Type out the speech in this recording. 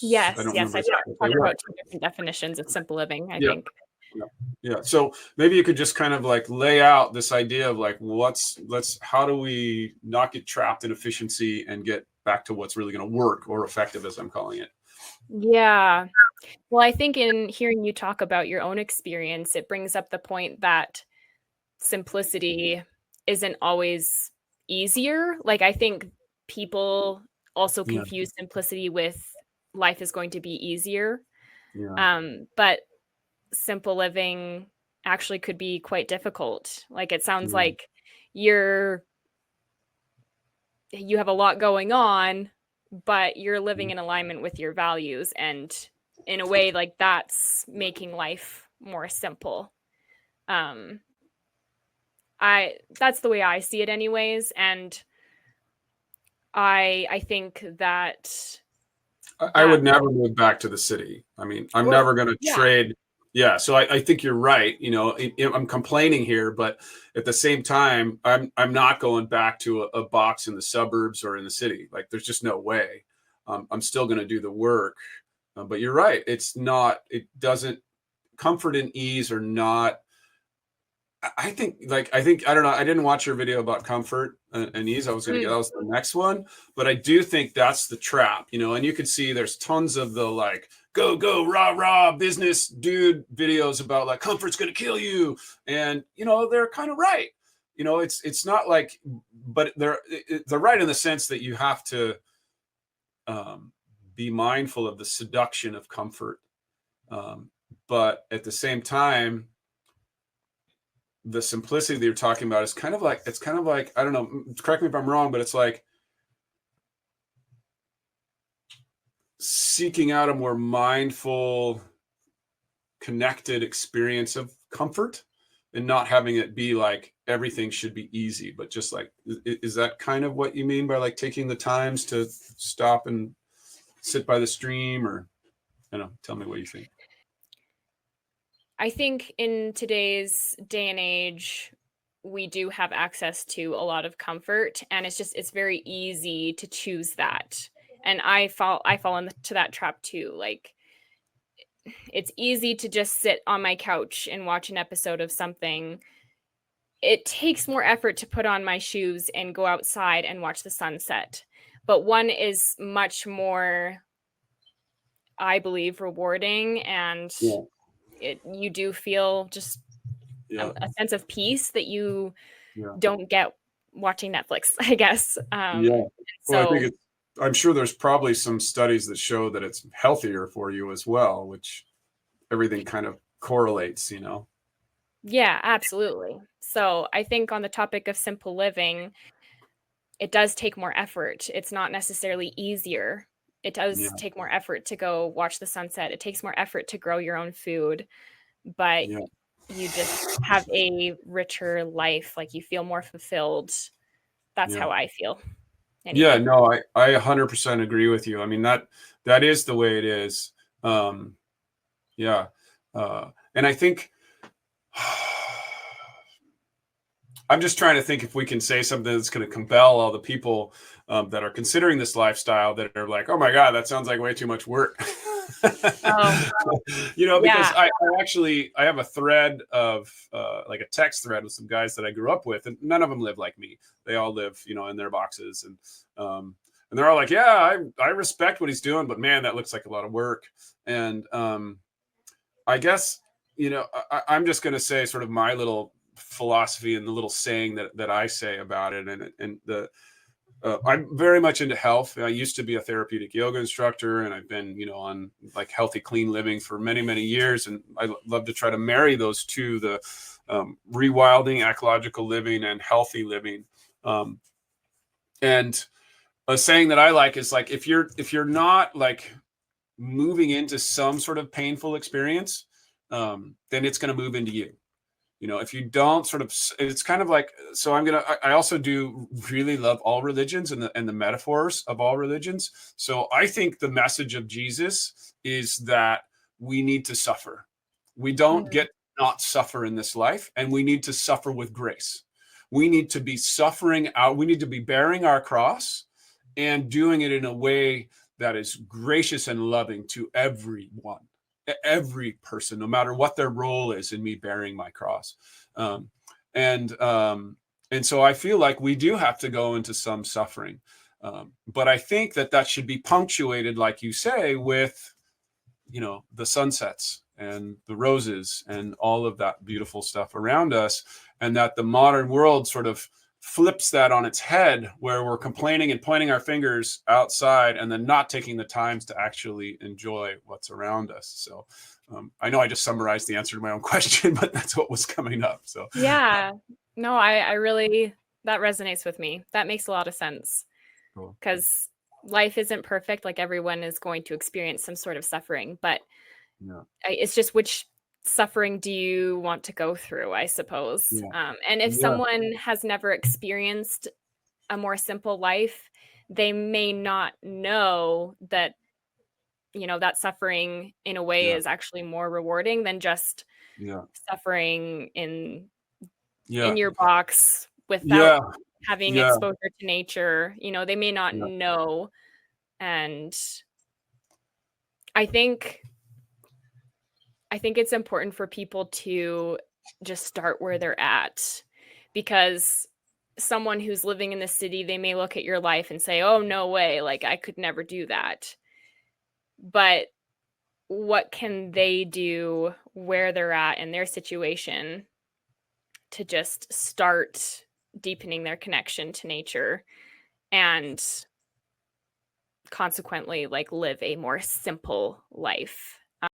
I Yes, don't yes, remember I exactly what they talked were. about two different definitions of simple living, I Yeah. think. Yeah. Yeah. So maybe you could just kind of like lay out this idea of like, how do we not get trapped in efficiency and get back to what's really going to work or effective, as I'm calling it. Yeah. Well, I think in hearing you talk about your own experience, it brings up the point that simplicity isn't always easier. Like, I think people also Yeah. confuse simplicity with life is going to be easier. Yeah. But simple living actually could be quite difficult. Like, it sounds Yeah. like you're you have a lot going on, but you're living in alignment with your values, and in a way, like, that's making life more simple. Um, that's the way I see it anyways, and I think that I that would never move back to the city. I mean, I'm well, never going to yeah. trade. Yeah. So I think you're right. You know, I'm complaining here, but at the same time, I'm not going back to a box in the suburbs or in the city. Like, there's just no way. I'm still going to do the work. But you're right. It doesn't, comfort and ease are not. I think, I don't know. I didn't watch your video about comfort and ease. I was going to get, that was the next one, but I do think that's the trap, you know. And you can see there's tons of the like go rah rah business dude videos about like comfort's going to kill you, and you know they're kind of right. You know, it's not like, but they're right in the sense that you have to um, be mindful of the seduction of comfort, um, but at the same time the simplicity that you're talking about is kind of like, I don't know, correct me if I'm wrong, but it's like seeking out a more mindful, connected experience of comfort and not having it be like everything should be easy, but just like, is that kind of what you mean by like taking the times to stop and sit by the stream? Or I don't know, tell me what you think. I think in today's day and age, we do have access to a lot of comfort, and it's very easy to choose that. And I fall into that trap too. Like, it's easy to just sit on my couch and watch an episode of something. It takes more effort to put on my shoes and go outside and watch the sunset. But one is much more, I believe, rewarding, and Yeah. you do feel just Yeah. a sense of peace that you Yeah. don't get watching Netflix, I guess. Yeah. Well, I think So I'm sure there's probably some studies that show that it's healthier for you as well, which everything kind of correlates, you know? yeah, absolutely. So I think on the topic of simple living, it does take more effort. It's not necessarily easier. It Yeah. does take more effort to go watch the sunset. It takes more effort to grow your own food, but Yeah. you just have a richer life. Like, you feel more fulfilled. That's Yeah. how I feel. Yeah. Anyway. No, I 100% agree with you. I mean, that is the way it is. Um, yeah. And I think I'm just trying to think if we can say something that's going to compel all the people that are considering this lifestyle, that are like, oh my God, that sounds like way too much work. Oh, You know, because yeah. I have a thread of like a text thread with some guys that I grew up with, and none of them live like me. They all live, you know, in their boxes, and they're all like, yeah, I respect what he's doing, but man, that looks like a lot of work. And I guess, you know, I'm just going to say sort of my little philosophy and the little saying that I say about it. And I'm very much into health. I used to be a therapeutic yoga instructor, and I've been, you know, on like healthy, clean living for many, many years. And I love to try to marry those two, the rewilding, ecological living, and healthy living. And a saying that I like is like, if you're not like moving into some sort of painful experience, then it's going to move into you. You know, if you don't sort of, it's kind of like, so I also do really love all religions and the metaphors of all religions. So I think the message of Jesus is that we need to suffer. We don't Mm. get not suffer in this life, and we need to suffer with grace. We need to be suffering out. We need to be bearing our cross and doing it in a way that is gracious and loving to everyone, every person, no matter what their role is in me bearing my cross. Um, and and so I feel like we do have to go into some suffering, but I think that that should be punctuated, like you say, with, you know, the sunsets and the roses and all of that beautiful stuff around us, and that the modern world sort of flips that on its head, where we're complaining and pointing our fingers outside and then not taking the times to actually enjoy what's around us. So I know I just summarized the answer to my own question, but that's what was coming up. So Yeah. No, I really, that resonates with me. That makes a lot of sense, cool. because life isn't perfect. Like, everyone is going to experience some sort of suffering, but Yeah, it's just which suffering do you want to go through, I suppose. yeah, And if yeah, someone has never experienced a more simple life, they may not know that, that suffering in a way yeah, is actually more rewarding than just yeah, suffering in yeah, your box without yeah, having yeah, exposure to nature. They may not yeah, know. And I think it's important for people to just start where they're at, because someone who's living in the city, they may look at your life and say, "Oh, no way, like I could never do that." But what can they do where they're at in their situation to just start deepening their connection to nature, and consequently, like, live a more simple life?